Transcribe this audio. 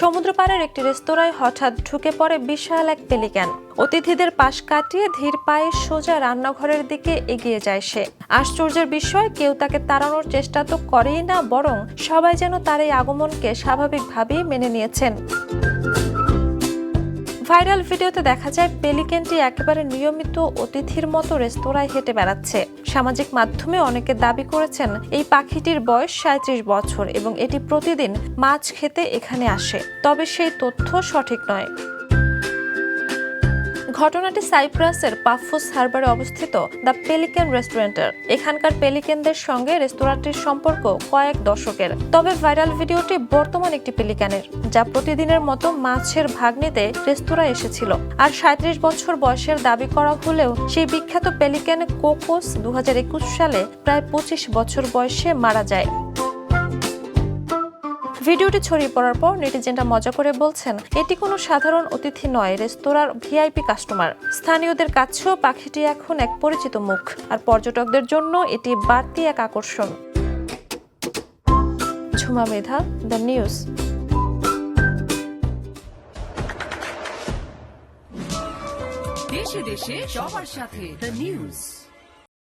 সমুদ্র পাড়ের একটি রেস্তোরাঁয় হঠাৎ ঢুকে পড়ে বিশাল এক পেলিক্যান। অতিথিদের পাশ কাটিয়ে ধীর পায়ে সোজা রান্নাঘরের দিকে এগিয়ে যায় সে। আশ্চর্যের বিষয়, কেউ তাকে তাড়ানোর চেষ্টা তো করেই না, বরং সবাই যেন তার এই আগমনকে স্বাভাবিকভাবেই মেনে নিয়েছেন। ভাইরাল ভিডিওতে দেখা যায় পেলিক্যানটি একেবারে নিয়মিত অতিথির মতো রেস্তোরাঁয় হেঁটে বেড়াচ্ছে। সামাজিক মাধ্যমে অনেকে দাবি করেছেন এই পাখিটির বয়স ৩৭ বছর এবং এটি প্রতিদিন মাছ খেতে এখানে আসে। তবে সেই তথ্য সঠিক নয়। ঘটনাটি সাইপ্রাসের পাফোস হারবারে অবস্থিত দ্য পেলিক্যান রেস্টুরেন্টের। এখানকার পেলিক্যানদের সঙ্গে রেস্তোরাঁটির সম্পর্ক কয়েক দশকের। তবে ভাইরাল ভিডিওটি বর্তমান একটি পেলিক্যানের, যা প্রতিদিনের মতো মাছের ভাগ নিতে রেস্তোরাঁ এসেছিল। আর ৩৭ বছর বয়সের দাবি করা হলেও সেই বিখ্যাত পেলিক্যান কোকোস ২০২১ সালে প্রায় ২৫ বছর বয়সে মারা যায়। ভিডিওটি ছড়িয়ে পড়ার পর নেটিজেনরা মজা করে বলছেন, এটি কোনো সাধারণ অতিথি নয়, রেস্তোরাঁর ভিআইপি কাস্টমার। স্থানীয়দের কাছেও পাখিটি এখন এক পরিচিত মুখ, আর পর্যটকদের জন্য এটি বাড়তি এক আকর্ষণ। ঝুমা মেধা, দ্য নিউজ। দেশে দেশে সবার সাথে দ্য নিউজ।